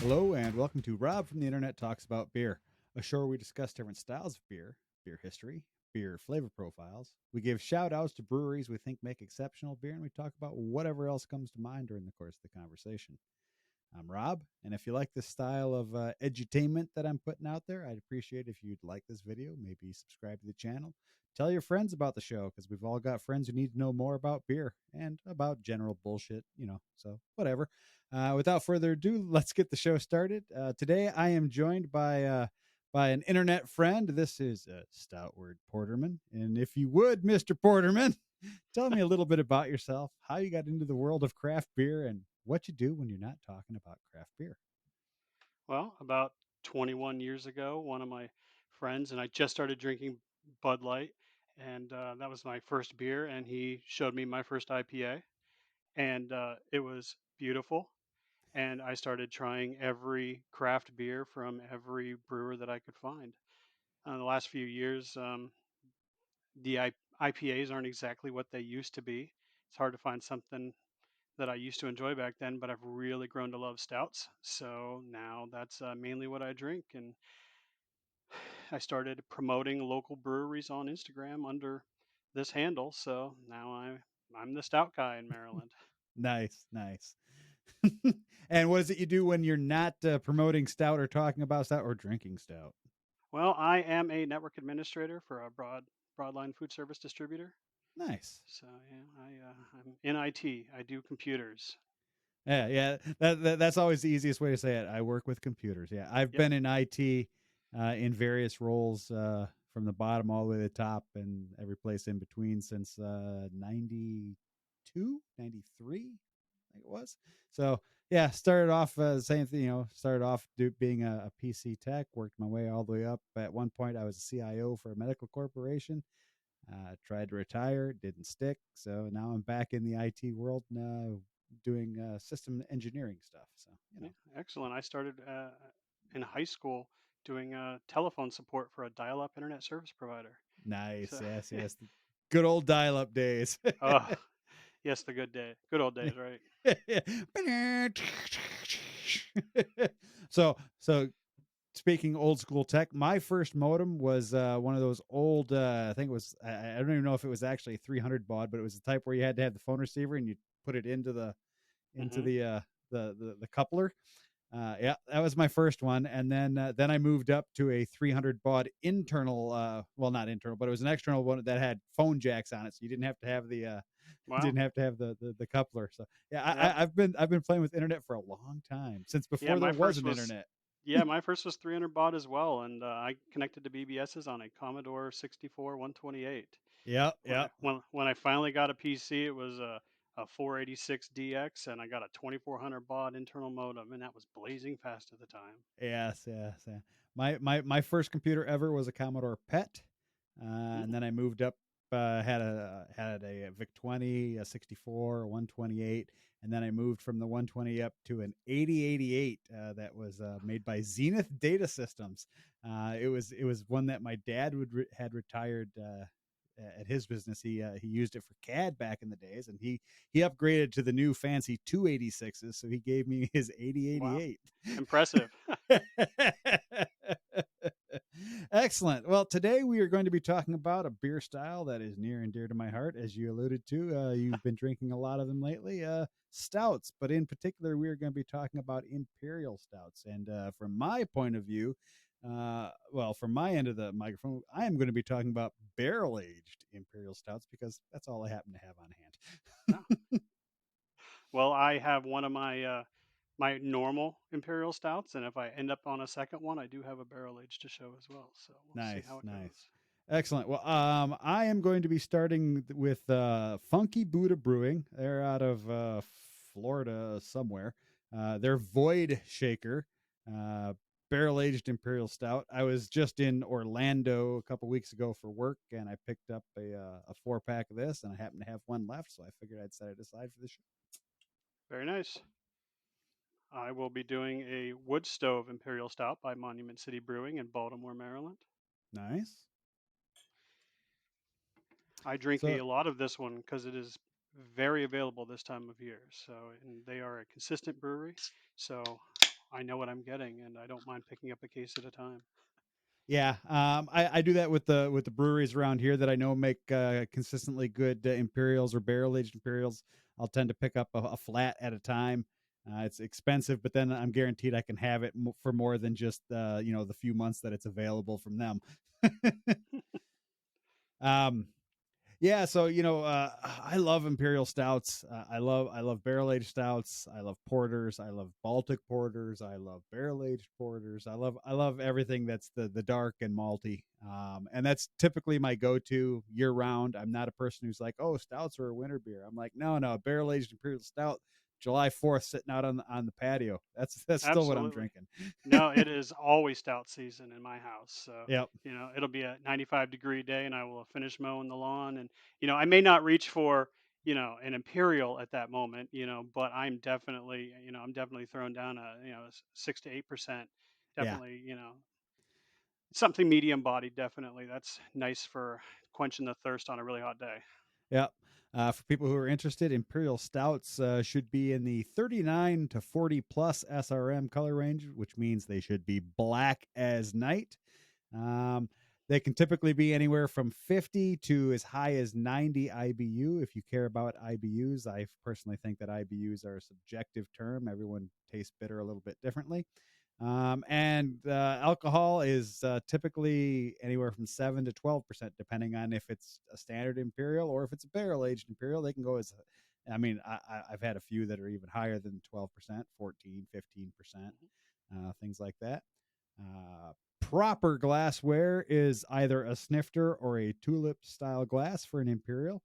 Hello and welcome to Rob from the Internet Talks About Beer, a show where we discuss different styles of beer, beer history, beer flavor profiles. We give shout outs to breweries we think make exceptional beer, and we talk about whatever else comes to mind during the course of the conversation. I'm Rob, and if you like this style of edutainment that I'm putting out there, I'd appreciate if you'd like this video, maybe subscribe to the channel, tell your friends about the show, because we've all got friends who need to know more about beer and about general bullshit, so whatever. Without further ado, let's get the show started. Today, I am joined by an internet friend. This is Stoutward Porterman, and if you would, Mr. Porterman, tell me a little bit about yourself, how you got into the world of craft beer, and what you do when you're not talking about craft beer. Well, about 21 years ago, one of my friends and I just started drinking Bud Light, and that was my first beer. And he showed me my first IPA, and it was beautiful. And I started trying every craft beer from every brewer that I could find. In the last few years, IPAs aren't exactly what they used to be. It's hard to find something that I used to enjoy back then, but I've really grown to love stouts. So now that's mainly what I drink. And I started promoting local breweries on Instagram under this handle. So now I'm the stout guy in Maryland. Nice, nice. And what is it you do when you're not promoting stout or talking about stout or drinking stout? Well, I am a network administrator for a broadline food service distributor. Nice. So yeah, I'm in IT. I do computers. Yeah, yeah. That's always the easiest way to say it. I work with computers. Yeah, I've Yep. been in IT in various roles from the bottom all the way to the top and every place in between since 92, 93, I think it was. So yeah, started off same thing. Started off being a PC tech, worked my way all the way up. At one point, I was a CIO for a medical corporation. Tried to retire, didn't stick. So now I'm back in the IT world doing system engineering stuff. So, Yeah, excellent. I started in high school doing telephone support for a dial-up internet service provider. nice. So, Yes, yes. The good old dial up days. oh yes, good old days, right? so speaking old school tech, my first modem was one of those old. I think it was. I don't even know if it was actually a 300 baud, but it was the type where you had to have the phone receiver and you put it into the into Hmm. the uh, the coupler. Yeah, that was my first one, and then I moved up to a 300 baud internal. Well, not internal, but it was an external one that had phone jacks on it, so you didn't have to have the Wow. didn't have to have the coupler. So yeah, Yep. I've been playing with internet for a long time since Yeah, before there was an internet. my first was 300 baud as well, and I connected to BBSs on a Commodore 64 128. Yeah, When yeah. I finally got a PC, it was a 486 DX, and I got a 2400 baud internal modem, and that was blazing fast at the time. Yes, yes, yeah. My first computer ever was a Commodore PET, and Mm, then I moved up. Had a VIC 20, a 64, a 128, and then I moved from the 120 up to an 8088 that was made by Zenith Data Systems. It was one that my dad had retired at his business. He used it for CAD back in the days, and he upgraded to the new fancy 286s. So he gave me his wow, 8088. impressive. Excellent. Well, today we are going to be talking about a beer style that is near and dear to my heart, as you alluded to. You've been drinking a lot of them lately, stouts, but in particular, we are going to be talking about imperial stouts. And from my point of view, well, from my end of the microphone, I am going to be talking about barrel aged imperial stouts because that's all I happen to have on Oh, well, I have one of my normal imperial stouts, and if I end up on a second one, I do have a barrel age to show as well. So we'll see Nice, how it nice. goes. Excellent. Well, I am going to be starting with Funky Buddha Brewing. They're out of Florida somewhere. They're Void Shaker, uh, barrel aged imperial stout. I was just in Orlando a couple weeks ago for work, and I picked up a 4 pack of this, and I happen to have one left, so I figured I'd set it aside for the show. Very nice. I will be doing a wood stove imperial stout by Monument City Brewing in Baltimore, Maryland. Nice. I drink a So lot of this one because it is very available this time of year. So, and they are a consistent brewery. So, I know what I'm getting, and I don't mind picking up a case at a time. Yeah, I do that with the breweries around here that I know make consistently good imperials or barrel aged imperials. I'll tend to pick up a flat at a time. It's expensive, but then I'm guaranteed I can have it for more than just the few months that it's available from them. um, Yeah, so I love imperial stouts. I love barrel aged stouts. I love porters. I love Baltic porters. I love barrel aged porters. I love everything that's the dark and malty. And that's typically my go to year round. I'm not a person who's like, oh, stouts are a winter beer. I'm like, no, barrel aged imperial stout, July 4th, sitting out on the patio. That's still what I'm Absolutely. drinking. No, it is always stout season in my house. So, Yep. it'll be a 95-degree day and I will have finished mowing the lawn. And, I may not reach for, an imperial at that moment, but I'm definitely throwing down a, 6 to 8%. Yeah. Definitely, something medium bodied. Definitely. That's nice for quenching the thirst on a really hot day. Yep. For people who are interested, Imperial Stouts should be in the 39 to 40 plus SRM color range, which means they should be black as night. Um, they can typically be anywhere from 50 to as high as 90 IBU. If you care about IBUs, I personally think that IBUs are a subjective term. Everyone tastes bitter a little bit differently. And alcohol is typically anywhere from 7 to 12%, depending on if it's a standard imperial or if it's a barrel aged imperial. They can go as, I mean, I've had a few that are even higher than 12%, 14, 15%, Mhm. things like that. Proper glassware is either a snifter or a tulip style glass for an imperial.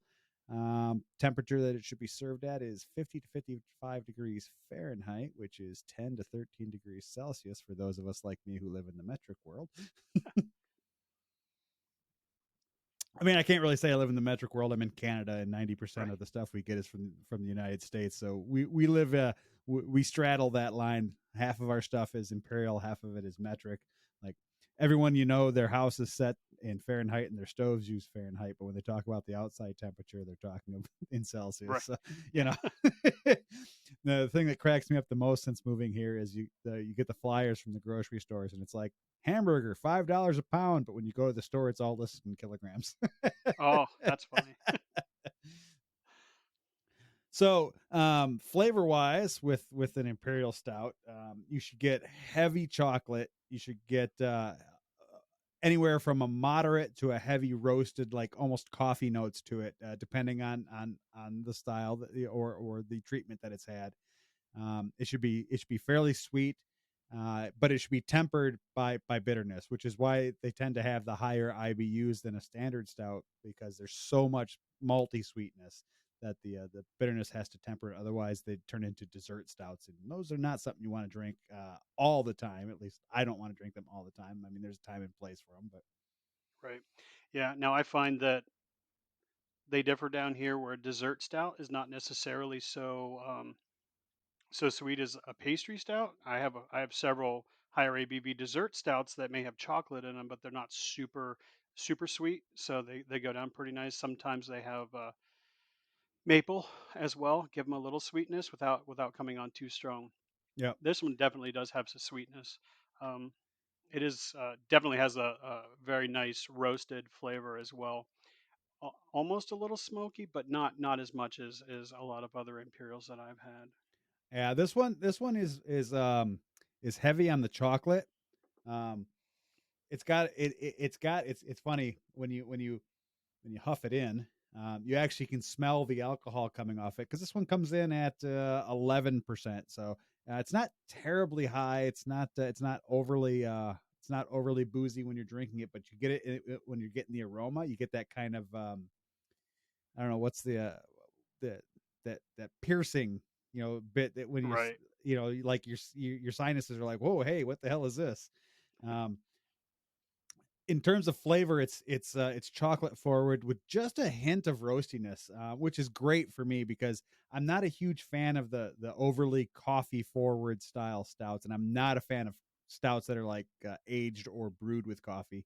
Temperature that it should be served at is 50 to 55 degrees Fahrenheit, which is 10 to 13 degrees Celsius for those of us like me who live in the metric world. I mean, I can't really say I live in the metric world. I'm in Canada, and 90% Right. of the stuff we get is from the United States. So we live we straddle that line. Half of our stuff is imperial, half of it is metric. Like everyone, their house is set in Fahrenheit and their stoves use Fahrenheit, but when they talk about the outside temperature, they're talking in Celsius. Right. So, you Yeah. know, the thing that cracks me up the most since moving here is you get the flyers from the grocery stores, and it's like hamburger $5 a pound, but when you go to the store, it's all listed in kilograms. Oh, that's funny. So, flavor wise, with an imperial stout, you should get heavy chocolate. You should get anywhere from a moderate to a heavy roasted, like almost coffee notes to it, depending on the style or the treatment that it's had. It should be fairly sweet, but it should be tempered by bitterness, which is why they tend to have the higher IBUs than a standard stout because there's so much malty sweetness that the bitterness has to temper it. Otherwise, they turn into dessert stouts, and those are not something you want to drink all the time. At least I don't want to drink them all the time. I mean, there's a time and place for them, but Right. Yeah. Now I find that they differ down here where dessert stout is not necessarily so sweet as a pastry stout. I have several higher ABV dessert stouts that may have chocolate in them, but they're not super sweet. So they go down pretty nice. Sometimes they have maple as well, give them a little sweetness without coming on too strong. yeah. This one definitely does have some sweetness. Um, it is definitely has a very nice roasted flavor as well. Almost a little smoky, but not as much as a lot of other imperials that I've had. Yeah, this one is heavy on the chocolate. Um, it's funny when you huff it in, you actually can smell the alcohol coming off it because this one comes in at 11%. So it's not terribly high. It's not overly boozy when you're drinking it, but you get when you're getting the aroma. You get that kind of I don't know what's the that piercing bit that when Right. like your sinuses are like, whoa, hey, what the hell is this? Um, in terms of flavor, it's chocolate forward with just a hint of roastiness, which is great for me because I'm not a huge fan of the overly coffee forward style stouts, and I'm not a fan of stouts that are like aged or brewed with coffee.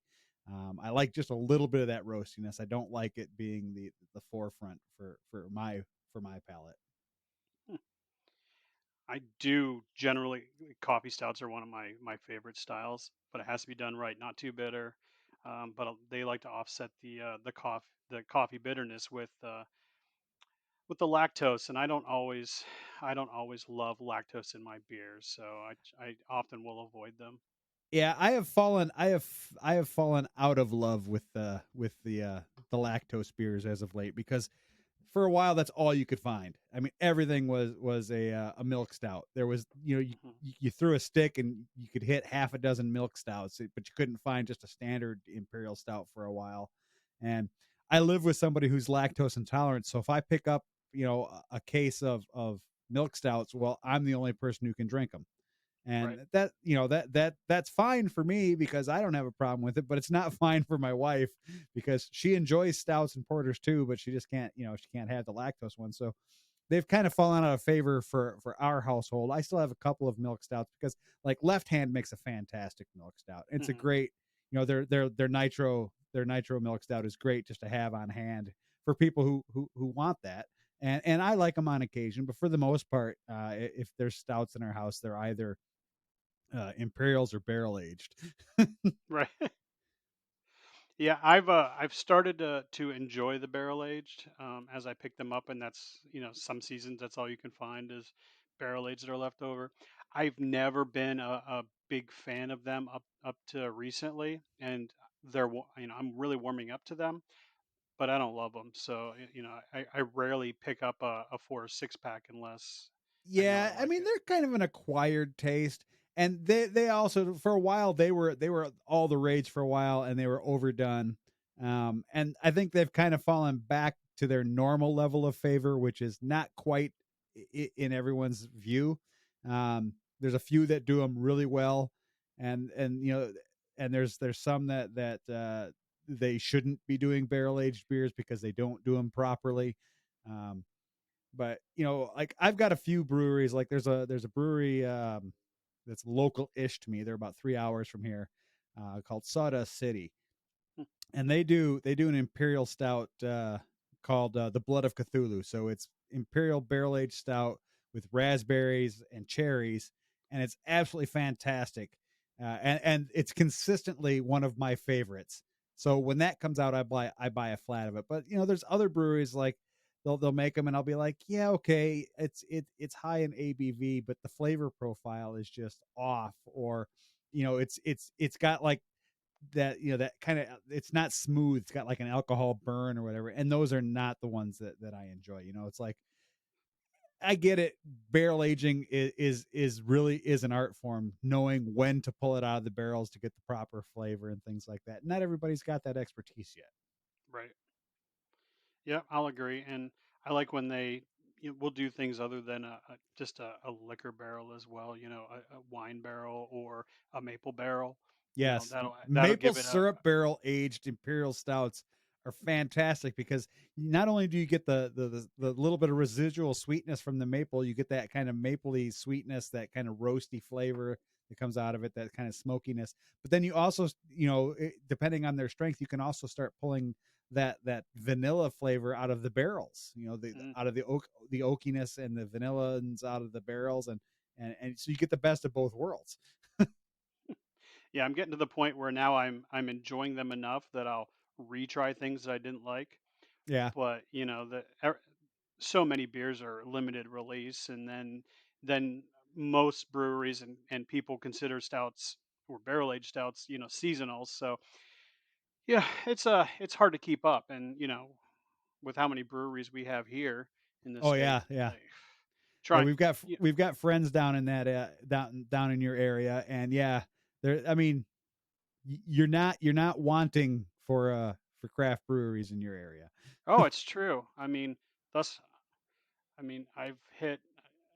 I like just a little bit of that roastiness. I don't like it being the forefront for my palate. I do generally coffee stouts are one of my favorite styles, but it has to be done right, not too bitter. But they like to offset the coffee bitterness with the lactose, and I don't always love lactose in my beers, so I often will avoid them. Yeah, I have fallen out of love with the lactose beers as of late because for a while that's all you could find. I mean, everything was a milk stout. There was, Mhm. you threw a stick and you could hit half a dozen milk stouts, but you couldn't find just a standard imperial stout for a while. And I live with somebody who's lactose intolerant, so if I pick up, a case of milk stouts, well, I'm the only person who can drink them. Right. And that's fine for me because I don't have a problem with it, but it's not fine for my wife because she enjoys stouts and porters too, but she just can't, she can't have the lactose one. So they've kind of fallen out of favor for our household. I still have a couple of milk stouts because like Left Hand makes a fantastic milk stout. It's a Hmm. great, their nitro milk stout is great just to have on hand for people who want that. And I like them on occasion, but for the most part, if there's stouts in our house, they're either Imperials are barrel aged. Right. Yeah, I've started to enjoy the barrel aged as I pick them up, and that's some seasons that's all you can find is barrel aged that are left over. I've never been a big fan of them up to recently, and I'm really warming up to them, but I don't love them. So I rarely pick up a 4 or 6 pack unless I know I Yeah, I like mean it. they're kind of an acquired taste, and they also for a while they were all the rage for a while, and they were overdone. And I think they've kind of fallen back to their normal level of favor, which is not quite in everyone's view. There's a few that do them really well, and and there's some that they shouldn't be doing barrel aged beers because they don't do them properly. Um, but like I've got a few breweries. Like there's a brewery that's local-ish to me. They're about 3 hours from here, called Sawdust City, and they do an imperial stout called the Blood of Cthulhu. So it's imperial barrel aged stout with raspberries and cherries, and it's absolutely fantastic. And it's consistently one of my favorites. So when that comes out, I buy a flat of it. But there's other breweries like they'll make them, and I'll be like, yeah, okay, it's high in ABV, but the flavor profile is just off, or it's got like that kind of, it's not smooth, it's got like an alcohol burn or whatever, and those are not the ones that I enjoy. It's like, I get it, barrel aging is really is an art form, knowing when to pull it out of the barrels to get the proper flavor and things like that. Not everybody's got that expertise yet. Right. Yeah, I'll agree. And I like when they will do things other than just a liquor barrel as well. A wine barrel or a maple barrel. Yes, That'll maple give it a syrup barrel aged imperial stouts are fantastic because not only do you get the little bit of residual sweetness from the maple, you get that kind of mapley sweetness, that kind of roasty flavor that comes out of it, that kind of smokiness. But then you also, depending on their strength, you can also start pulling that vanilla flavor out of the barrels. mm, Out of the oakiness and the vanillans out of the barrels, and so you get the best of both worlds. yeah. I'm getting to the point where now I'm enjoying them enough that I'll retry things that I didn't like. Yeah. But so many beers are limited release, and then most breweries and people consider stouts or barrel aged stouts seasonal. So yeah, it's hard to keep up, and with how many breweries we have here in the Oh state, yeah, yeah. like Yeah, trying. Yeah, we've got friends down in that down in your area, and yeah, there. I mean, you're not wanting for craft breweries in your area. oh, it's true. Thus, I've hit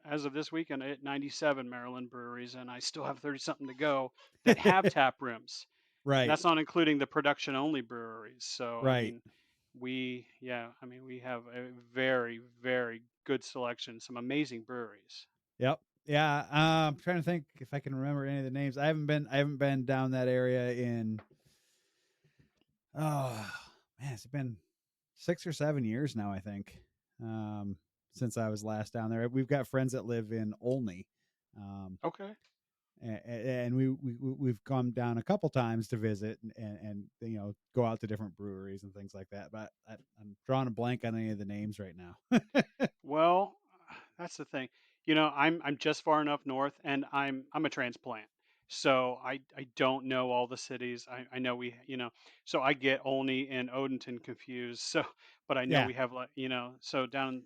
as of this weekend, I hit 97 Maryland breweries, and I still have 30 something to go that have tap rooms. And Right, that's not including the production only breweries. So right. we have a very, very good selection, some amazing breweries. Yep. Yeah. I'm trying to think if I can remember any of the names. I haven't been down that area in, oh man, it's been 6 or 7 years now, I think. Um, since I was last down there. We've got friends that live in Olney, um, Okay. and we've come down a couple times to visit and go out to different breweries and things like that. But I'm drawing a blank on any of the names right now. Well, that's the thing. I'm just far enough north, and I'm a transplant, so I don't know all the cities. I know so I get Olney and Odenton confused. So, but I know Yeah. we have like so down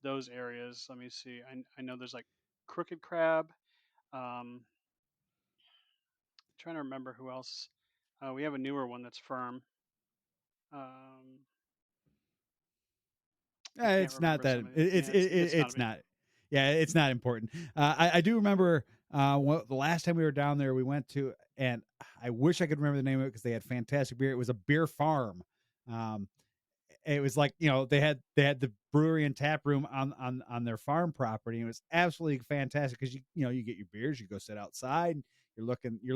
those areas. Let me see. I know there's like Crooked Crab. Trying to remember who else. We have a newer one that's firm. Um, I can't It's not remember that some of the. Yeah, it's not a it's big. not. Yeah, it's not important. I do remember the last time we were down there, we went to, and I wish I could remember the name of it because they had fantastic beer. It was a beer farm. Um, it was like they had the brewery and tap room on their farm property. And it was absolutely fantastic because you get your beers, you go sit outside, you're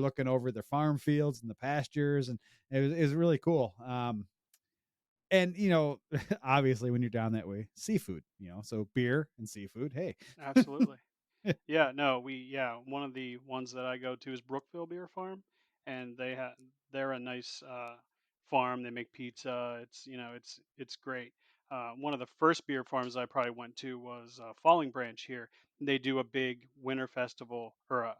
looking over the farm fields and the pastures, and it was really cool. And obviously when you're down that way, seafood, so beer and seafood, hey. Absolutely. Yeah, no, one of the ones that I go to is Brookville Beer Farm, and they're a nice farm. They make pizza. It's great. One of the first beer farms I probably went to was Falling Branch here. They do a big winter festival or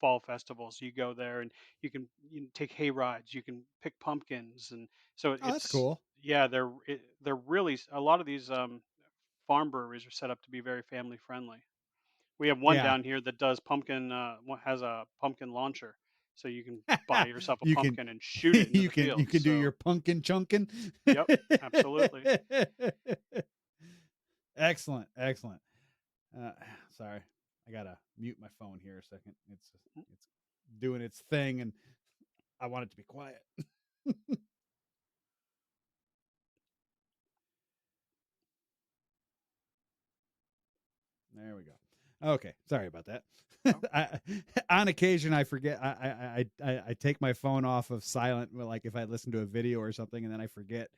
fall festival. So you go there and you can take hay rides. You can pick pumpkins, and so Oh, that's it's cool. yeah, they're really a lot of these farm breweries are set up to be very family friendly. We have one Yeah. down here that does has a pumpkin launcher, so you can buy yourself a you can pumpkin and shoot it into you the can you field. can do your So, pumpkin chunking. yep, absolutely. Excellent, excellent. uh, Sorry, I gotta mute my phone here a second. It's doing its thing and I want it to be quiet. There we go. Okay, sorry about that. No, I, on occasion, I forget. I take my phone off of silent, like if I listen to a video or something, and then I forget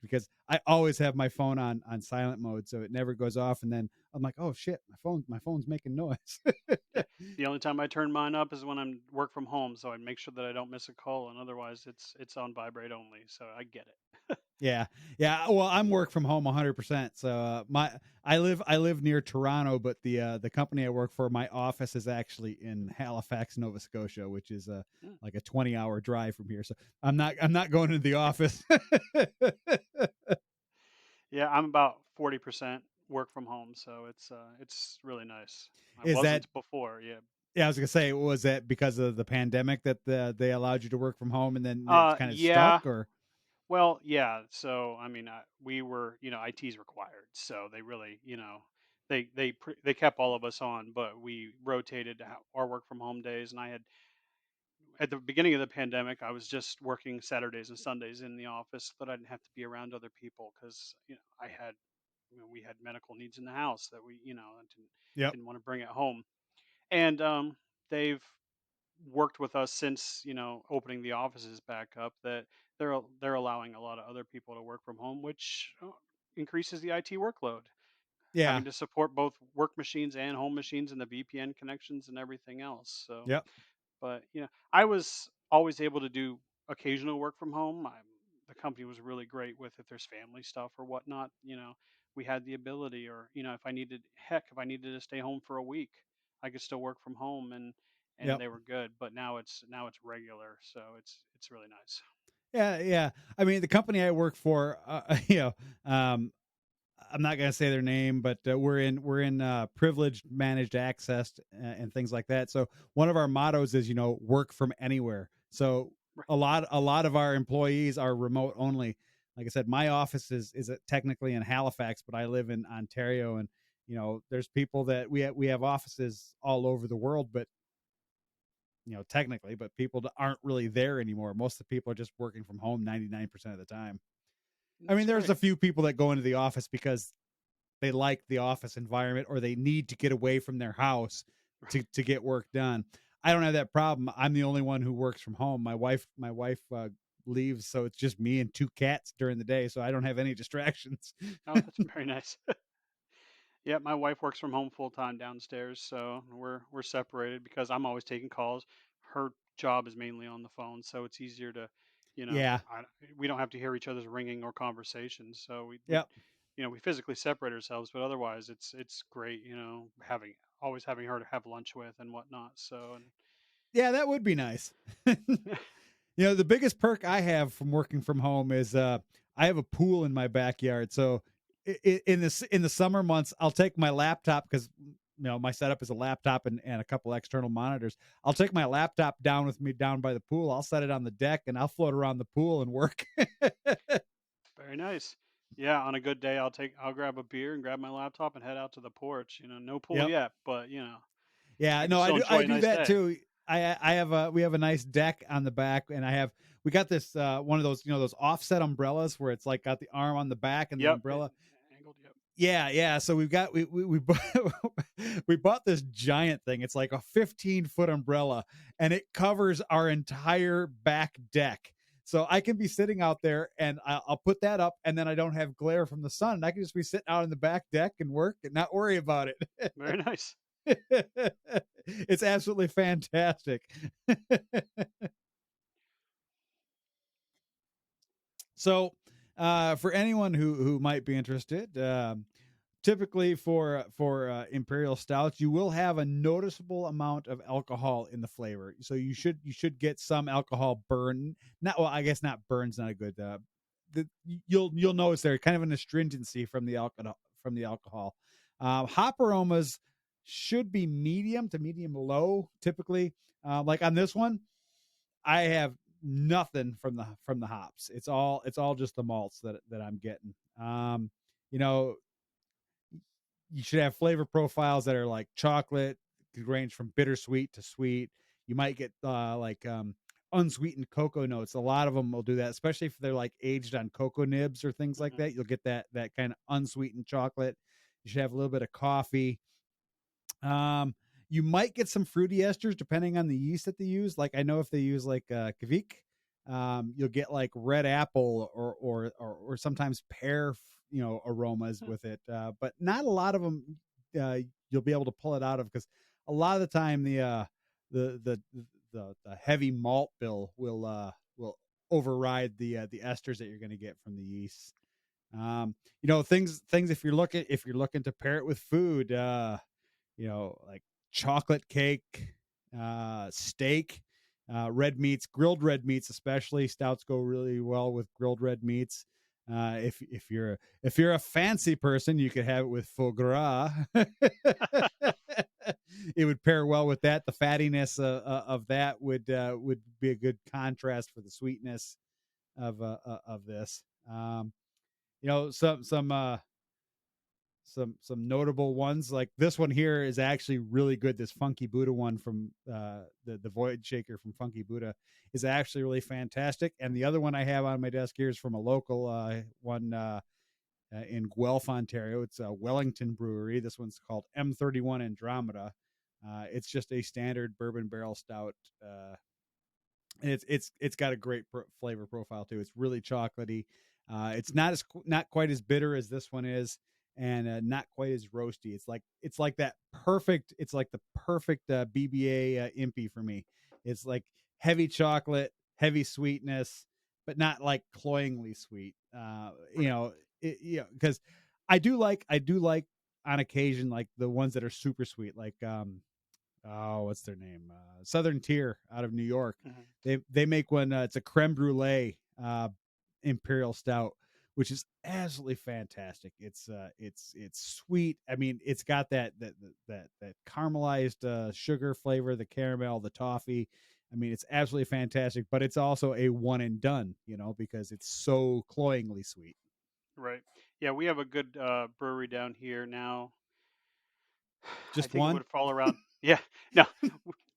because I always have my phone on silent mode, so it never goes off. And then I'm like, oh shit, my phone's making noise. yeah. The only time I turn mine up is when I'm work from home, so I make sure that I don't miss a call, and otherwise it's on vibrate only. So I get it. Yeah, yeah. Well, I'm work from home 100%. So my I live near Toronto, but the company I work for, my office is actually in Halifax, Nova Scotia, which is Mm. like a 20-hour drive from here. So I'm not going to the office. Yeah, I'm about 40% work from home, so it's really nice. I Is that wasn't before, yeah. Yeah? I was gonna say, was that because of the pandemic that they allowed you to work from home and then it's kind of stuck, Yeah. or? Well, yeah. So, I mean, we were, IT's required, so they really, they kept all of us on, but we rotated our work from home days. And I had at the beginning of the pandemic, I was just working Saturdays and Sundays in the office so that I didn't have to be around other people because we had medical needs in the house that I Yep. didn't want to bring it home. And they've worked with us since opening the offices back up that they're allowing a lot of other people to work from home, which increases the IT workload, Yeah. having to support both work machines and home machines and the VPN connections and everything else. So, Yep. but I was always able to do occasional work from home. The company was really great with if there's family stuff or whatnot. We had the ability, or if I needed to stay home for a week, I could still work from home, and Yep. they were good. But now it's regular, so it's really nice. Yeah. Yeah. I mean, the company I work for, um, I'm not going to say their name, but we're in privileged managed access and things like that. So one of our mottos is work from anywhere. So Right. a lot of our employees are remote only. Like I said, my office is technically in Halifax, but I live in Ontario, and there's people that we have offices all over the world, but technically, but people that aren't really there anymore. Most of the people are just working from home 99% of the time. I mean, That's there's great. a few people that go into the office because they like the office environment or they need to get away from their house to get work done. I don't have that problem. I'm the only one who works from home. My wife leaves, so it's just me and two cats during the day, so I don't have any distractions. Oh, that's very nice. Yeah, my wife works from home full time downstairs, so we're separated because I'm always taking calls. Her job is mainly on the phone, so it's easier to, you know, Yeah. we don't have to hear each other's ringing or conversations. So we Yep. we physically separate ourselves, but otherwise it's great, having always having her to have lunch with and whatnot. So and Yeah, that would be nice. The biggest perk I have from working from home is I have a pool in my backyard. So in the summer months, I'll take my laptop because my setup is a laptop and a couple external monitors. I'll take my laptop down with me down by the pool. I'll set it on the deck and I'll float around the pool and work. very nice. Yeah, on a good day, I'll grab a beer and grab my laptop and head out to the porch. No pool Yep. yet, but Yeah, I can no, still I enjoy a do nice that day. too. I have a we have a nice deck on the back, and we got this one of those those offset umbrellas where it's like got the arm on the back and the Yep, umbrella. angled. Yep. Yeah, yeah. So we bought, we bought this giant thing. It's like a 15-foot umbrella, and it covers our entire back deck. So I can be sitting out there, and I'll put that up, and then I don't have glare from the sun. And I can just be sitting out on the back deck and work and not worry about it. Very nice. It's absolutely fantastic. So, for anyone who might be interested, typically for imperial stouts, you will have a noticeable amount of alcohol in the flavor. So you should get some alcohol burn. Not well, I guess not burn's not a good. You'll notice there kind of an astringency from the alcohol. Hop aromas should be medium to medium low typically. Like on this one, I have nothing from the hops. It's all just the malts that I'm getting. You know, you should have flavor profiles that are like chocolate, could range from bittersweet to sweet. You might get unsweetened cocoa notes. A lot of them will do that, especially if they're like aged on cocoa nibs or things like Hmm. that. You'll get that kind of unsweetened chocolate. You should have a little bit of coffee. Um, you might get some fruity esters depending on the yeast that they use. Like I know if they use like Kvik, you'll get like red apple or sometimes pear, aromas with it. But not a lot of them you'll be able to pull it out of because a lot of the time the the the heavy malt bill will override the esters that you're going to get from the yeast. Things if you're looking to pair it with food, like chocolate cake, steak, grilled red meats, especially stouts go really well with grilled red meats. If you're a fancy person, you could have it with foie gras. It would pair well with that. The fattiness of that would be a good contrast for the sweetness of this. Some notable ones like this one here is actually really good. This Funky Buddha one from the Void Shaker from Funky Buddha is actually really fantastic. And the other one I have on my desk here is from a local one in Guelph, Ontario. It's a Wellington brewery. This one's called M31 Andromeda. It's just a standard bourbon barrel stout. And it's got a great flavor profile too. It's really chocolatey. It's not quite as bitter as this one is, and not quite as roasty. It's like that perfect. It's like the perfect BBA impy for me. It's like heavy chocolate, heavy sweetness, but not like cloyingly sweet. Right. Because I do like on occasion like the ones that are super sweet, like what's their name? Southern Tier out of New York. Hmm. They make one. It's a creme brulee imperial stout, which is absolutely fantastic. It's sweet. I mean, it's got that caramelized sugar flavor, the caramel, the toffee. I mean, it's absolutely fantastic. But it's also a one and done, because it's so cloyingly sweet. Right. Yeah, we have a good brewery down here now. I Just think it one. would fall around. Yeah. No,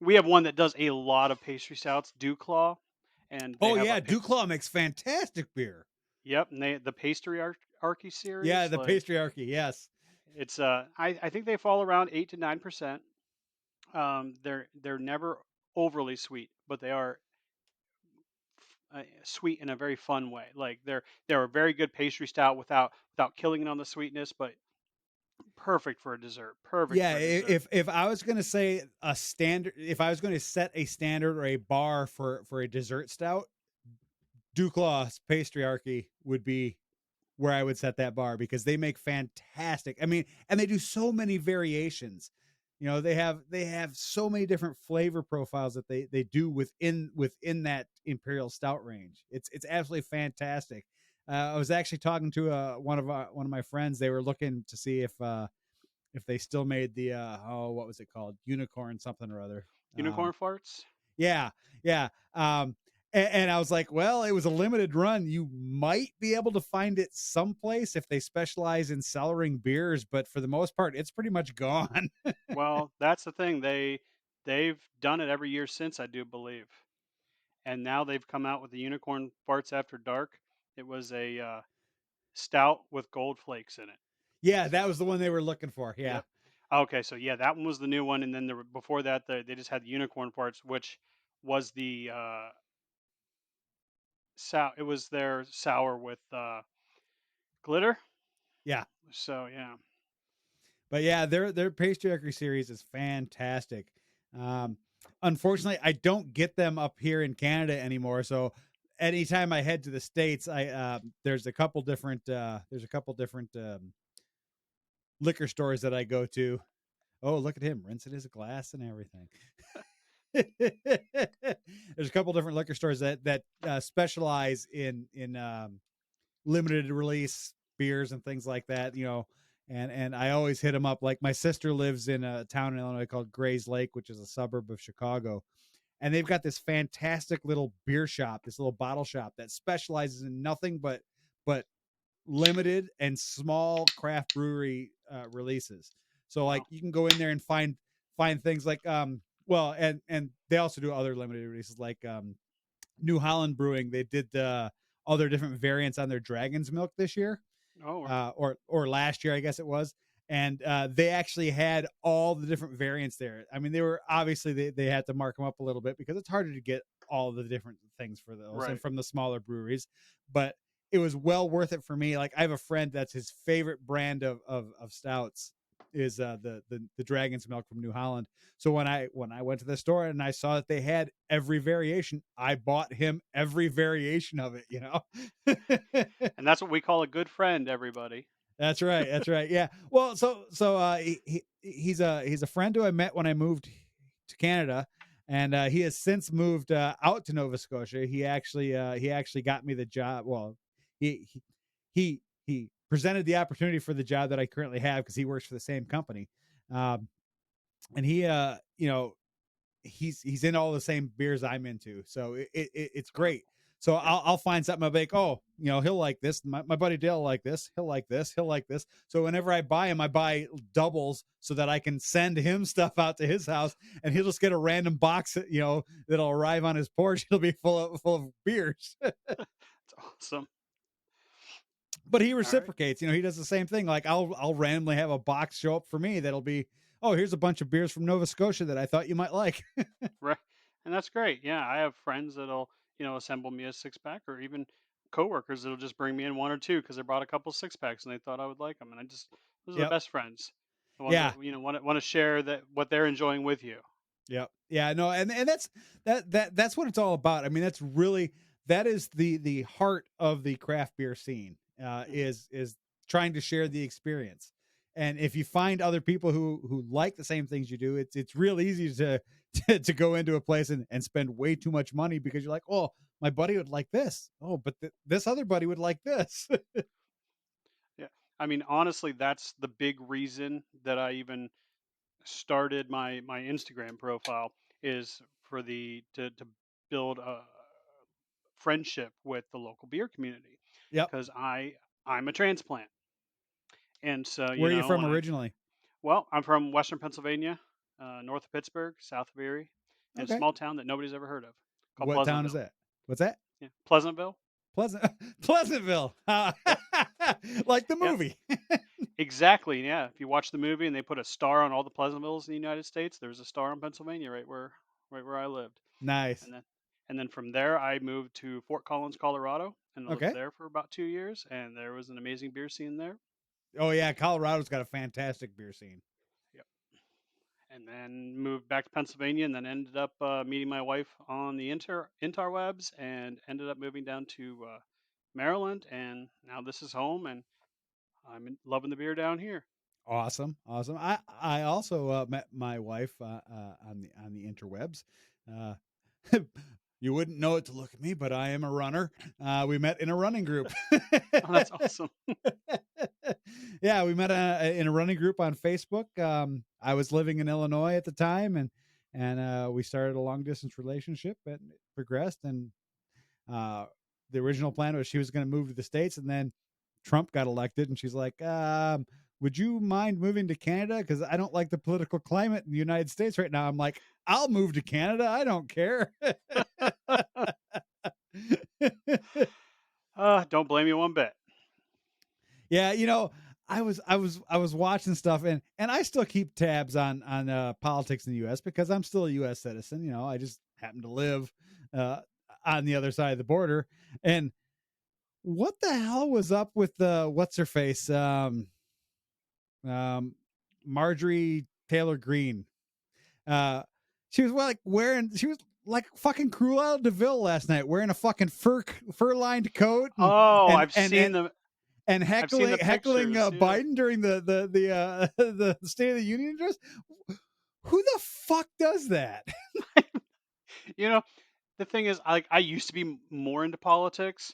we have one that does a lot of pastry stouts, Dew Claw, and they Oh have a yeah, Duclaw makes fantastic beer. yep, and the pastry archy Yeah, series. the Like patriarchy. Yes. it's I think they fall around 8 to 9%. They're never overly sweet, but they are sweet in a very fun way. Like they're a very good pastry stout without killing it on the sweetness, but perfect for a dessert. Perfect Yeah, for a dessert. if I was gonna say a standard, if I was going to set a standard or a bar for a dessert stout, Duclos Pastryarchy would be where I would set that bar because they make fantastic. I mean, and they do so many variations. You know, they have so many different flavor profiles that they do within that imperial stout range. It's absolutely fantastic. I was actually talking to one of my friends. They were looking to see if they still made the oh, what was it called, unicorn something or other. Unicorn farts? Yeah, yeah. And I was like, well, it was a limited run. You might be able to find it someplace if they specialize in cellaring beers, but for the most part, it's pretty much gone. Well, that's the thing. They've done it every year since, I do believe. And now they've come out with the unicorn farts after dark. It was a stout with gold flakes in it. Yeah, that So, was the one they were looking for. Yeah, yep. Okay, so yeah, that one was the new one, and then before that, they just had the unicorn farts, which was the sour. It was their sour with glitter. yeah. So yeah. But yeah, their patriarchy series is fantastic. Um, Unfortunately, I don't get them up here in Canada anymore. So anytime I head to the states, I there's a couple different liquor stores that I go to. Oh, look at him rinsing his glass and everything. There's a couple different liquor stores that specialize in limited release beers and things like that. You know, and I always hit them up. Like my sister lives in a town in Illinois called Grays Lake, which is a suburb of Chicago, and they've got this fantastic little beer shop, this little bottle shop that specializes in nothing but limited and small craft brewery releases. So like Wow. you can go in there and find things like well, and they also do other limited releases like New Holland Brewing. They did all their different variants on their Dragon's Milk this year, Oh, or last year, I guess it was. And they actually had all the different variants there. I mean, they were obviously they had to mark them up a little bit because it's harder to get all the different things for those and right. from the smaller breweries. But it was well worth it for me. Like I have a friend that's his favorite brand of stouts is the Dragon's Milk from New Holland. So when I went to the store and I saw that they had every variation, I bought him every variation of it. You know. And that's what we call a good friend, everybody. That's right. That's right. Yeah. Well, he's a friend who I met when I moved to Canada, and he has since moved out to Nova Scotia. He actually got me the job. Well, he he presented the opportunity for the job that I currently have because he works for the same company, um, and he you know he's in all the same beers I'm into. So it's Oh, great. So yeah. I'll find something. I'll be like, oh, he'll like this. My buddy Dale will like this. He'll like this. He'll like this. So whenever I buy him, I buy doubles so that I can send him stuff out to his house, and he'll just get a random box, that'll arrive on his porch. It'll be full of beers. It's awesome. But he All right. reciprocates. He does the same thing. Like I'll randomly have a box show up for me that'll be, oh, here's a bunch of beers from Nova Scotia that I thought you might like. Right. And that's great. Yeah, I have friends that'll, assemble me a six pack, or even coworkers that'll just bring me in one or two because they brought a couple six packs and they thought I would like them. And those are the Yep. best friends, the ones that Yeah. want to share that what they're enjoying with you. Yep. Yeah, no, and that's what it's all about. I mean, that is the heart of the craft beer scene. Mhm. Is trying to share the experience. And if you find other people who like the same things you do, it's real easy to go into a place and spend way too much money because you're like, "Oh, my buddy would like this. Oh, but this other buddy would like this." Yeah. I mean, honestly, that's the big reason that I even started my Instagram profile, is for the to build a friendship with the local beer community, Yep. because I'm a transplant. And so, Where are you from when I originally? well, I'm from Western Pennsylvania, north of Pittsburgh, south of Erie, in a Okay. small town that nobody's ever heard of, called What town is Pleasantville. that? What's that? Yeah, Pleasantville. Pleasant Pleasantville. Yep. Like the Yep. movie. Exactly. Yeah. If you watch the movie and they put a star on all the Pleasantvilles in the United States, there's a star on Pennsylvania right where I lived. Nice. And then from there I moved to Fort Collins, Colorado, and I lived Okay. there for about 2 years, and there was an amazing beer scene there. Oh yeah, Colorado's got a fantastic beer scene. Yep. And then moved back to Pennsylvania, and then ended up meeting my wife on the interwebs, and ended up moving down to Maryland, and now this is home, and loving the beer down here. Awesome, awesome. I also met my wife on the interwebs. Uh, you wouldn't know it to look at me, but I am a runner. We met in a running group. Oh, that's awesome. Yeah, we met in a running group on Facebook. I was living in Illinois at the time, and we started a long distance relationship, and it progressed. And uh, the original plan was she was going to move to the States, and then Trump got elected, and she's like, "Would you mind moving to Canada? Because I don't like the political climate in the United States right now." I'm like, "I'll move to Canada. I don't care." Don't blame you one bit. Yeah, I was watching stuff, and I still keep tabs on politics in the U.S. because I'm still a U.S. citizen. I just happen to live uh, on the other side of the border. And what the hell was up with the what's her face, um, Marjorie Taylor Greene? Uh, she was like wearing, she was like fucking Cruella Deville last night, wearing a fucking fur lined coat and Oh, and and and and I've seen the heckling pictures. Yeah. Biden during the the State of the Union address. Who the fuck does that? You know, the thing is, I used to be more into politics,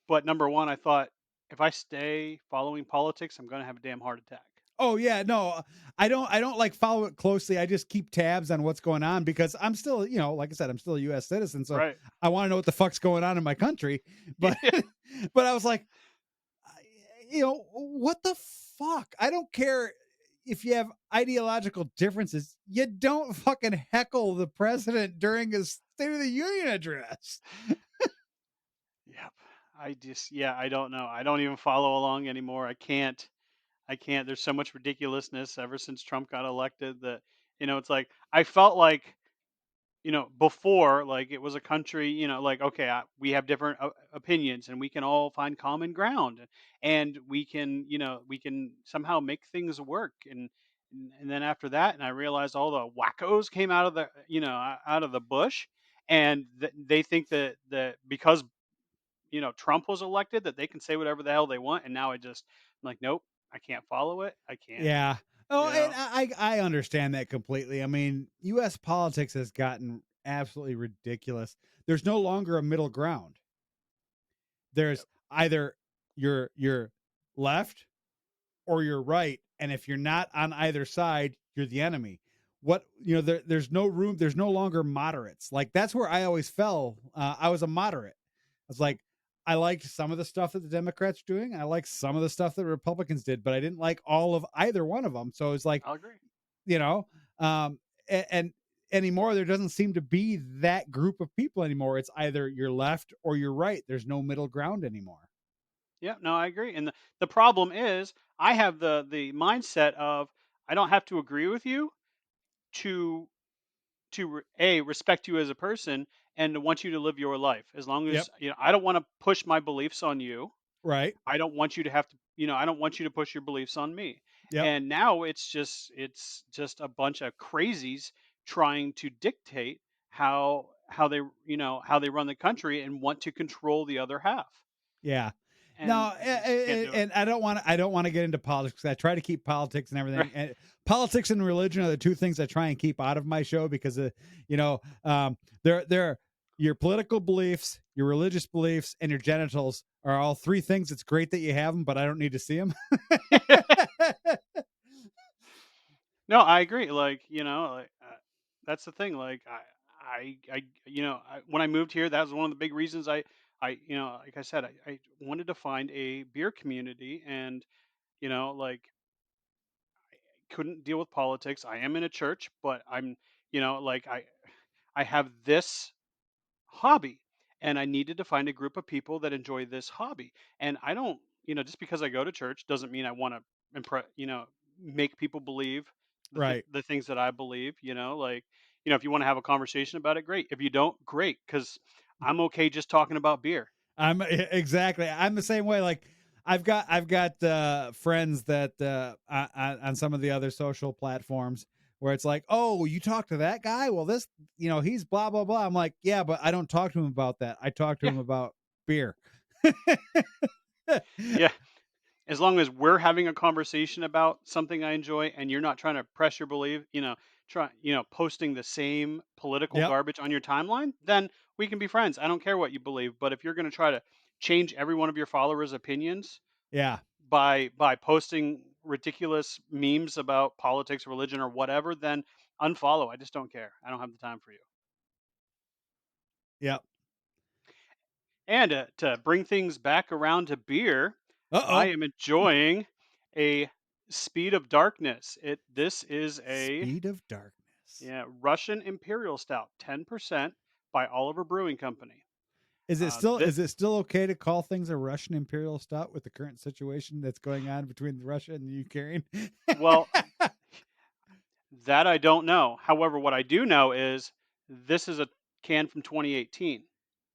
but number one, I thought if I stay following politics, I'm gonna have a damn heart attack. Oh yeah, no, I don't like follow it closely. I just keep tabs on what's going on because I'm still, like I said, I'm still a U.S. citizen, so Right. I want to know what the fuck's going on in my country. But Yeah. but I was like, what the fuck? I don't care if you have ideological differences. You don't fucking heckle the president during his State of the Union address. Yep. Yeah, I don't know. I don't even follow along anymore. I can't. There's so much ridiculousness ever since Trump got elected that, it's like I felt like, before, like it was a country, like, okay, we have different opinions and we can all find common ground, and we can somehow make things work. And then after that, and I realized all the wackos came out of the, out of the bush, and they think that because, Trump was elected, that they can say whatever the hell they want. And now I'm like, nope, I can't follow it. I can't, Yeah. Oh, you and know. I understand that completely. I mean, U.S. politics has gotten absolutely ridiculous. There's no longer a middle ground. There's Yep. either you're left or you're right, and if you're not on either side, you're the enemy. There's no room. There's no longer moderates. Like that's where I always fell. I was a moderate. I was like, I liked some of the stuff that the Democrats were doing. I liked some of the stuff that the Republicans did, but I didn't like all of either one of them. So it's like, I'll agree. you know, and anymore there doesn't seem to be that group of people anymore. It's either you're left or you're right. There's no middle ground anymore. Yeah, no, I agree. And the problem is, I have the mindset of I don't have to agree with you to respect you as a person and to want you to live your life. As long Yep. as, I don't want to push my beliefs on you. Right. I don't want you to have to, I don't want you to push your beliefs on me. Yep. And now it's just a bunch of crazies trying to dictate how they run the country and want to control the other half. Yeah. And No, I just can't do it. and I don't want to get into politics. I try to keep politics and Right. everything. And politics and religion are the two things I try and keep out of my show because you know, they're your political beliefs, your religious beliefs, and your genitals are all three things. It's great that you have them, but I don't need to see them. No, I agree. Like, like, that's the thing. Like, when I moved here, that was one of the big reasons like I said, I wanted to find a beer community, and, like, couldn't deal with politics. I am in a church, but like, I have this hobby, and I needed to find a group of people that enjoy this hobby. And I don't, just because I go to church doesn't mean I want to make people believe Right. the things that I believe, like, if you want to have a conversation about it, great. If you don't, great, cuz I'm okay just talking about beer. Exactly. I'm the same way. Like I've got friends that on some of the other social platforms where it's like, oh, you talk to that guy? Well, this, he's blah blah blah. I'm like, yeah, but I don't talk to him about that. I talk to Yeah, him about beer. yeah. As long as we're having a conversation about something I enjoy, and you're not trying to pressure believe, posting the same political Yep. garbage on your timeline, then we can be friends. I don't care what you believe. But if you're going to try to change every one of your followers' opinions Yeah. by posting ridiculous memes about politics, religion, or whatever, then unfollow. I just don't care. I don't have the time for you. Yep. And to bring things back around to beer, Uh I oh. am enjoying a Speed of Darkness. This is a, Speed of darkness. yeah, Russian Imperial Stout, 10% by Oliver Brewing Company. Is it still That is it still okay to call things a Russian imperial stout with the current situation that's going on between Russia and the Ukraine? Well, that I don't know. However, what I do know is this is a can from 2018.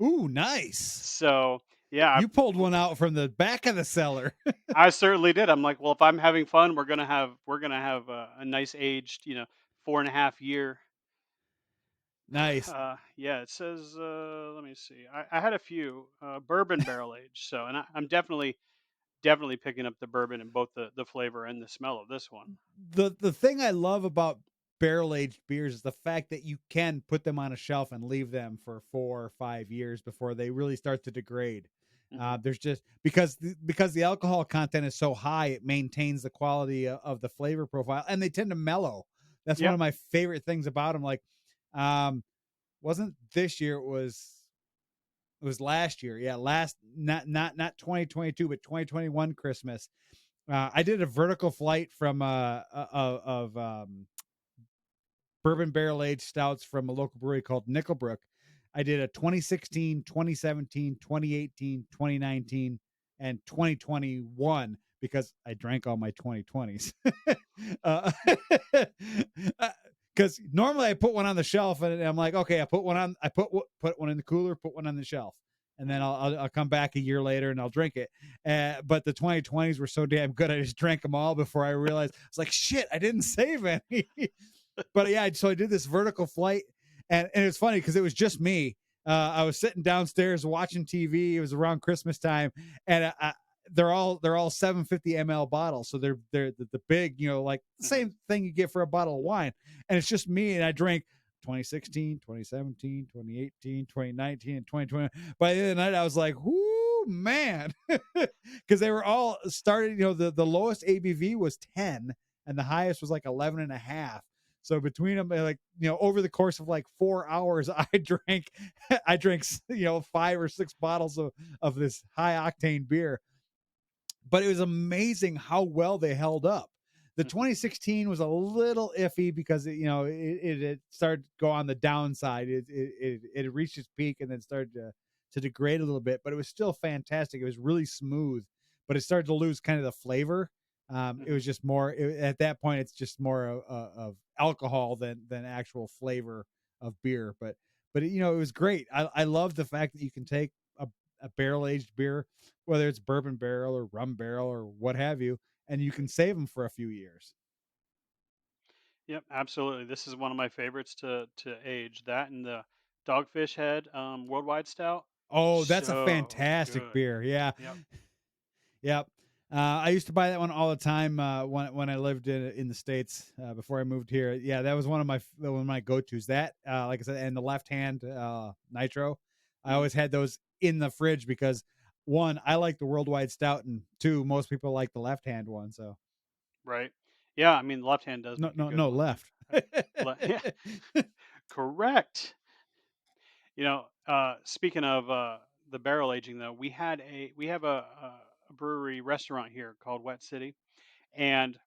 Ooh, nice. So yeah, You pulled one out from the back of the cellar. I certainly did. I'm like, well, if I'm having fun, we're gonna have a nice aged, 4.5 year. Nice. Yeah, it says. Let me see. I had a few bourbon barrel aged, so I'm definitely picking up the bourbon in both the flavor and the smell of this one. The thing I love about barrel aged beers is the fact that you can put them on a shelf and leave them for 4 or 5 years before they really start to degrade. Hmm. There's just because the alcohol content is so high, it maintains the quality of the flavor profile, and they tend to mellow. That's one Yep. of my favorite things about them. Like, um, wasn't this year? It was last year. Yeah, last not 2022, but 2021 Christmas. I did a vertical flight from of bourbon barrel aged stouts from a local brewery called Nickelbrook. I did a 2016, 2017, 2018, 2019, and 2021 because I drank all my 2020s. uh, because normally I put one on the shelf and I'm like, okay, I put one in the cooler, put one on the shelf, and then Hmm. I'll come back a year later and I'll drink it. But the 2020s were so damn good, I just drank them all before I realized I was like, shit, I didn't save any. But yeah, so I did this vertical flight, and it's funny because it was just me. I was sitting downstairs watching TV. It was around Christmas time, and they're all 750 ml bottles, so they're the big, like the Hmm. same thing you get for a bottle of wine. And it's just me, and I drank 2016, 2017, 2018, 2019, and 2020. By the end of the night, I was like, "Whoo, man," because they were all started. The lowest ABV was 10, and the highest was like 11 and a half. So between them, like, over the course of like 4 hours, I drank 5 or 6 bottles of this high octane beer. But it was amazing how well they held up. The Hmm. 2016 was a little iffy because it started to go on the downside. It reached its peak and then started to degrade a little bit, but it was still fantastic. It was really smooth, but it started to lose kind of the flavor. It Hmm. was just more at that point. It's just more of alcohol than actual flavor of beer. But it was great. I love the fact that you can take a barrel aged beer, whether it's bourbon barrel or rum barrel or what have you, and you can save them for a few years. Yep. Absolutely. This is one of my favorites to age. That and the Dogfish Head Worldwide Stout. Oh, that's a So fantastic good. beer. Yeah. Yep. Yep. I used to buy that one all the time when I lived in the states before I moved here. Yeah, that was one of my go tos. That like I said, and the left hand nitro. I Hmm. always had those in the fridge because one, I like the worldwide stout, and two, most people like the left hand one. So Right. Yeah. I mean, the left hand does no, make a no, good no one. left. Yeah. Correct. Speaking of the barrel aging, though, we have a brewery restaurant here called Wet City, and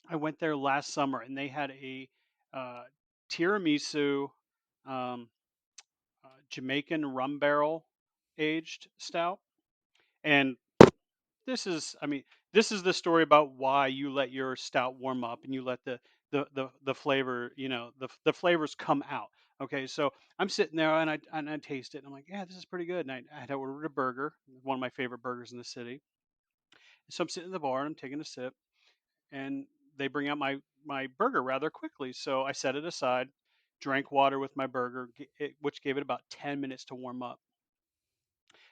I went there last summer, and they had a uh, tiramisu um, Jamaican rum barrel aged stout, and I mean, this is the story about why you let your stout warm up and you let the flavor, the flavors come out. Okay, so I'm sitting there and I taste it and I'm like, yeah, this is pretty good. And I had ordered a burger, one of my favorite burgers in the city, So I'm sitting in the bar and I'm taking a sip, and they bring out my burger rather quickly. So I set it aside, drank water with my burger, which gave it about 10 minutes to warm up.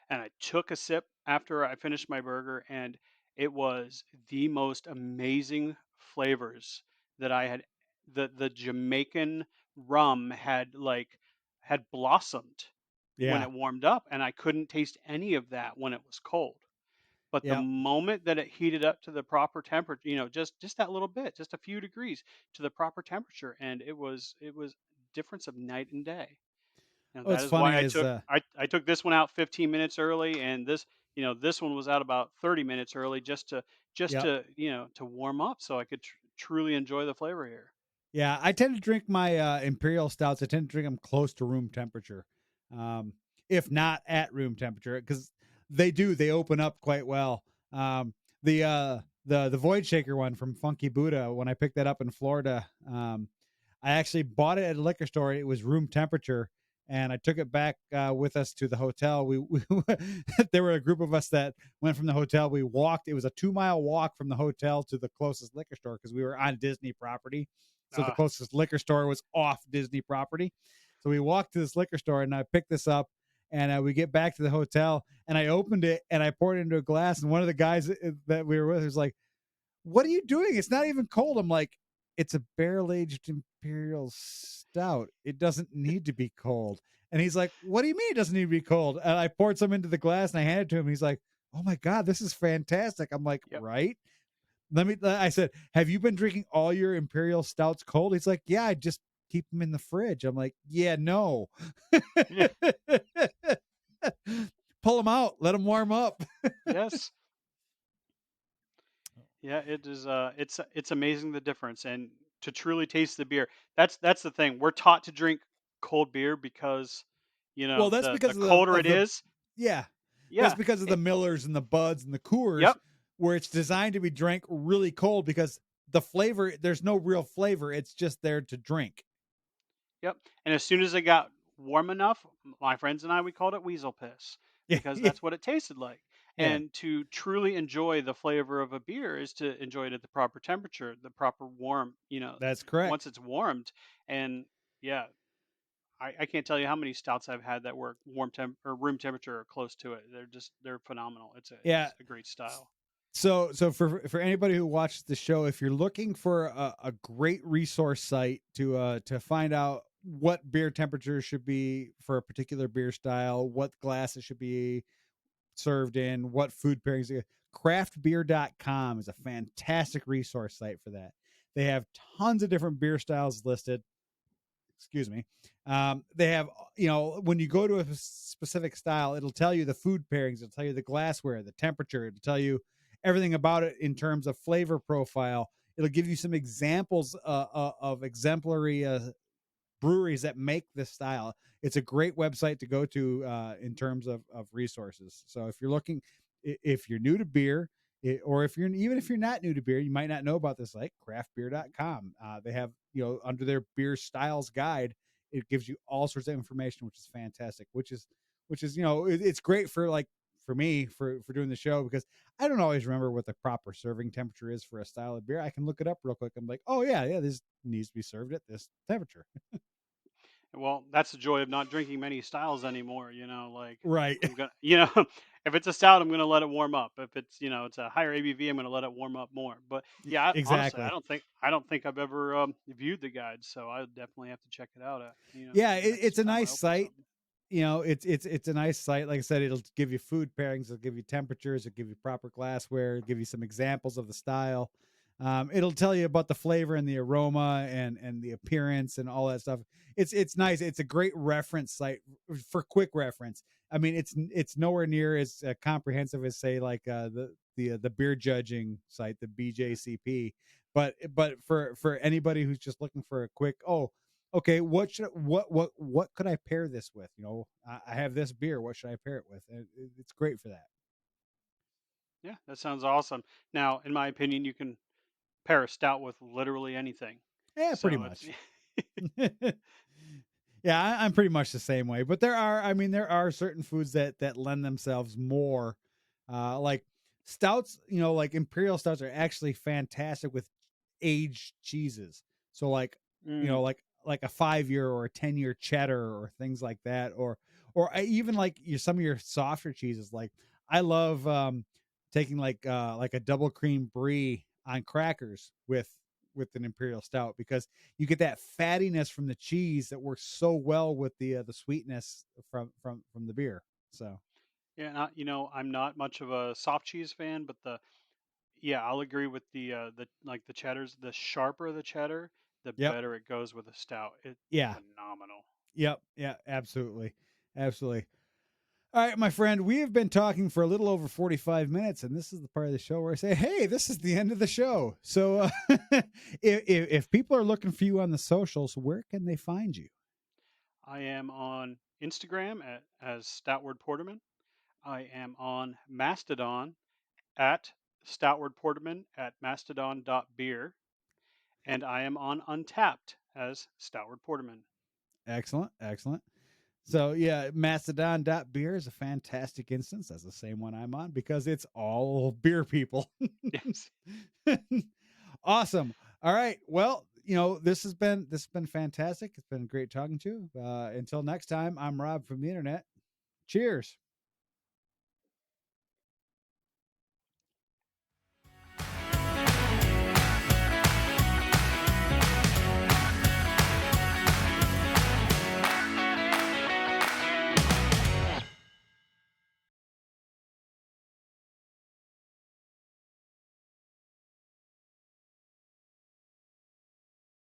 And I took a sip after I finished my burger, and it was the most amazing flavors that I had. The Jamaican rum had blossomed when Yeah. it warmed up, and I couldn't taste any of that when it was cold. But the Yeah. moment that it heated up to the proper temperature, just that little bit, just a few degrees to the proper temperature, and it was difference of night and day. What's That is funny why is I took this one out 15 minutes early, and this one was out about 30 minutes early, just yep. to to warm up so I could truly enjoy the flavor here. Yeah, I tend to drink my imperial stouts. I tend to drink them close to room temperature, um, if not at room temperature, because they open up quite well. The Void Shaker one from Funky Buddha, when I picked that up in Florida, I actually bought it at a liquor store. It was room temperature, and I took it back with us to the hotel. We there were a group of us that went from the hotel. We walked. It was a 2 mile walk from the hotel to the closest liquor store because we were on Disney property. So the Ah, closest liquor store was off Disney property. So we walked to this liquor store, and I picked this up. And we get back to the hotel, and I opened it and I poured it into a glass. And one of the guys that we were with was like, "What are you doing? It's not even cold." I'm like, "It's a barrel aged imperial stout. It doesn't need to be cold." And he's like, "What do you mean it doesn't need to be cold?" And I poured some into the glass and I handed it to him. He's like, "Oh my god, this is fantastic." I'm like, yep. "Right?" I said, "Have you been drinking all your imperial stouts cold?" He's like, "Yeah, I just keep them in the fridge." I'm like, "Yeah, no." Yeah. Pull them out, let them warm up. Yes. Yeah, it is. It's amazing the difference, and to truly taste the beer. That's the thing. We're taught to drink cold beer because, Well, that's the because colder it of the is. yeah, that's Yeah. because of the It, Millers and the Buds and the Coors, yep. where it's designed to be drank really cold because the flavor, there's no real flavor. It's just there to drink. Yep. And as soon as it got warm enough, my friends and I, we called it weasel piss Yeah, because yeah, that's what it tasted like. yeah. And to truly enjoy the flavor of a beer is to enjoy it at the proper temperature, the proper warm, That's once correct. it's warmed. And yeah, I can't tell you how many stouts I've had that were warm temp or room temperature or close to it. They're phenomenal. Yeah. It's a great style. So for anybody who watches the show, if you're looking for a great resource site to find out what beer temperature should be for a particular beer style, what glass it should be served in, what food pairings, craftbeer.com is a fantastic resource site for that. They have tons of different beer styles listed. Excuse me. They have, when you go to a specific style, it'll tell you the food pairings, it'll tell you the glassware, the temperature, it'll tell you everything about it in terms of flavor profile. It'll give you some examples of exemplary breweries that make this style. It's a great website to go to in terms of resources. So if you're looking, if you're new to beer, or if you're even if you're not new to beer, you might not know about this like craftbeer.com. They have, under their beer styles guide, it gives you all sorts of information, which is fantastic. Which is it's great for like for me for doing the show because I don't always remember what the proper serving temperature is for a style of beer. I can look it up real quick. I'm like, oh yeah, this needs to be served at this temperature. Well, that's the joy of not drinking many styles anymore. Like Right. I'm gonna, if it's a stout, I'm gonna let it warm up. If it's a higher ABV, I'm gonna let it warm up more. But yeah, honestly, Exactly. I don't think I've ever viewed the guide, so I definitely have to check it out. Yeah, The next it's a time I nice open site. something. It's a nice site. Like I said, it'll give you food pairings, it'll give you temperatures, it'll give you proper glassware, it'll give you some examples of the style. It'll tell you about the flavor and the aroma and the appearance and all that stuff. It's nice. It's a great reference site for quick reference. I mean, it's nowhere near as comprehensive as say like the beer judging site, the BJCP. But for anybody who's just looking for a quick, oh, okay, what could I pair this with? I have this beer. What should I pair it with? And it's great for that. Yeah, that sounds awesome. Now, in my opinion, you can pair a stout with literally anything. Yeah, pretty So it's much. Yeah, I'm pretty much the same way. But there are certain foods that lend themselves more, like stouts, like imperial stouts are actually fantastic with aged cheeses. So Mm. like a 5 year or a 10 year cheddar or things like that, or even like some of your softer cheeses. Like I love taking like a double cream brie on crackers with an imperial stout, because you get that fattiness from the cheese that works so well with the sweetness from the beer. So Yeah, and I'm not much of a soft cheese fan, but yeah, I'll agree with the like the cheddars. The sharper the cheddar, the yep, better it goes with a stout. It's yeah, phenomenal. yep, yeah, absolutely, absolutely. All right, my friend, we have been talking for a little over 45 minutes, and this is the part of the show where I say, hey, this is the end of the show. So if people are looking for you on the socials, where can they find you? I am on Instagram as Stoutward Porterman. I am on Mastodon at Stoutward Porterman at mastodon.beer. And I am on Untapped as Stoutward Porterman. Excellent, excellent. So yeah, Mastodon.beer is a fantastic instance. That's the same one I'm on because it's all beer people. Yes. Awesome. All right. Well, this has been fantastic. It's been great talking to you. Until next time, I'm Rob from the internet. Cheers.